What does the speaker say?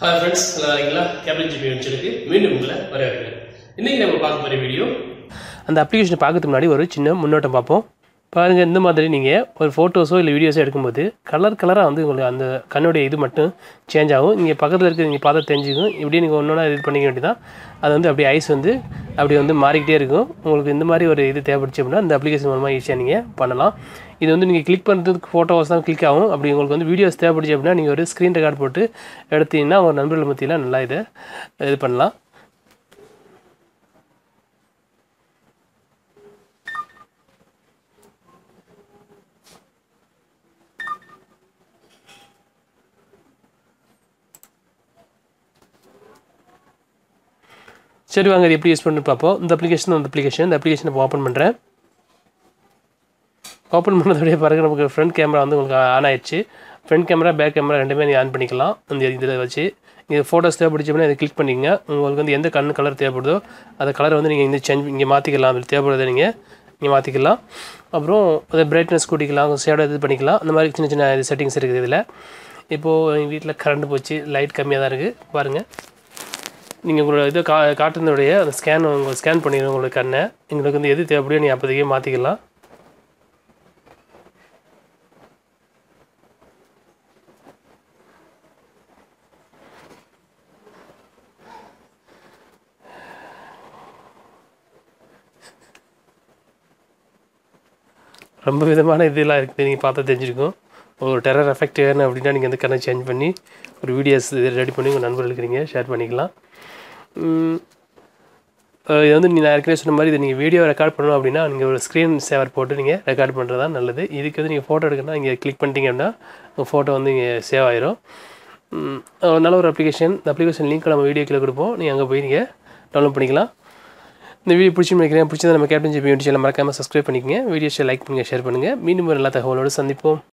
Hi friends, Gpm-Tamil மீண்டும் உங்களை வரவேற்கிறேன். இன்னைக்கு நம்ம பார்க்க போற வீடியோ அந்த அப்ளிகேஷனை பார்க்கிறதுக்கு முன்னாடி ஒரு சின்ன முன்னோட்டம் பார்ப்போம். பாருங்க, இந்த மாதிரி நீங்க ஒரு போட்டோஸோ இல்ல வீடியோஸோ எடுக்கும்போது கலரா வந்து உங்களுக்கு அந்த கண்ணோட இது மட்டும் சேஞ்ச் ஆகும். நீங்க பக்கத்துல இருக்க நீங்க பார்த்தா தெரிஞ்சுக்கும். இப்படி நீங்க ஒண்ணொண்ணா இது பண்ணிக்க வேண்டியதான். அது வந்து அப்படியே ஐஸ் வந்து அப்படியே வந்து மாறிக்கிட்டே இருக்கும். உங்களுக்கு இந்த மாதிரி ஒரு இது தேவைப்படுச்சு அப்படின்னா இந்த அப்ளிகேஷன் மூலமா ஈஸியா நீங்க பண்ணலாம். இது வந்து நீங்க கிளிக் பண்றதுக்கு போட்டோஸ் தான் கிளிக் ஆகும். அப்படி உங்களுக்கு வந்து வீடியோஸ் தேவைப்படுச்சு அப்படின்னா நீங்க ஒரு ஸ்கிரீன் ரெக்கார்ட் போட்டு எடுத்தீங்கன்னா உங்க நண்பர்கள் மத்தியில நல்லா இது பண்ணலாம். சரி, வாங்க இது எப்படி யூஸ் பண்ணி பார்ப்போம். இந்த அப்ளிகேஷனை ஓப்பன் பண்ணுறேன். ஓப்பன் பண்ணதோடைய பிறகு நமக்கு ஃப்ரண்ட் கேமரா வந்து உங்களுக்கு ஆன் ஆயிடுச்சு. ஃப்ரண்ட் கேமரா பேக் கேமரா ரெண்டுமே நீங்கள் ஆன் பண்ணிக்கலாம். இந்த இதில் வச்சு நீங்கள் ஃபோட்டோஸ் தேவைப்படுச்சுன்னா இதை கிளிக் பண்ணிங்க. உங்களுக்கு வந்து எந்த கலர் தேவைப்படுதோ அந்த கலரை வந்து நீங்கள் இங்கே மாற்றிக்கலாம். அதில் தேவைப்படுறதை நீங்கள் மாற்றிக்கலாம். அப்புறம் அதை பிரைட்னஸ் கூட்டிக்கலாம், ஷேடோ இது பண்ணிக்கலாம். அந்த மாதிரி சின்ன சின்ன செட்டிங்ஸ் இருக்குது இதில். இப்போது எங்கள் வீட்டில் கரண்ட் போச்சு, லைட் கம்மியாக தான் இருக்குது பாருங்கள். நீங்கள் உங்களோட இதை காட்டுனதுடைய அந்த ஸ்கேன் பண்ணிடுங்க உங்களோட கண்ணை. எங்களுக்கு வந்து எது தேவைப்படுதோ நீங்கள் அப்போதைக்கே மாற்றிக்கலாம். ரொம்ப விதமான இதெல்லாம் இருக்குது, நீங்கள் பார்த்தா தெரிஞ்சிருக்கும். ஒரு டெரர் எஃபெக்ட் வேணும் அப்படின்னா நீங்கள் வந்து கண்ணை சேஞ்ச் பண்ணி ஒரு வீடியோஸ் இது ரெடி பண்ணி உங்கள் நண்பர்களுக்கு நீங்கள் ஷேர் பண்ணிக்கலாம். இது வந்து நான் ஏற்கனவே சொன்ன மாதிரி இதை நீங்கள் வீடியோ ரெக்கார்ட் பண்ணணும் அப்படின்னா நீங்கள் ஒரு ஸ்க்ரீன் சேவர் போட்டு நீங்கள் ரெக்கார்ட் பண்ணுறது தான் நல்லது. இதுக்கு வந்து நீங்கள் ஃபோட்டோ எடுக்கணும்னா இங்கே கிளிக் பண்ணிட்டீங்க அப்படின்னா உங்கள் ஃபோட்டோ வந்து இங்கே சேவ் ஆயிரும். நல்ல ஒரு அப்ளிகேஷன். இந்த அப்ளிகேஷன் லிங்க் நம்ம வீடியோக்கில் கொடுப்போம், நீங்கள் அங்கே போய் நீங்கள் டவுன்லோட் பண்ணிக்கலாம். இந்த வீடியோ பிடிச்சிருந்தா நம்ம கேப்டன் ஜிபி யூடியூப் சேனல் மறக்காமல் சப்ஸ்கிரைப் பண்ணிக்கங்க. வீடியோஸை லைக் பண்ணுங்கள், ஷேர் பண்ணுங்கள். மீண்டும் ஒரு நல்ல தகவலோடு சந்திப்போம்.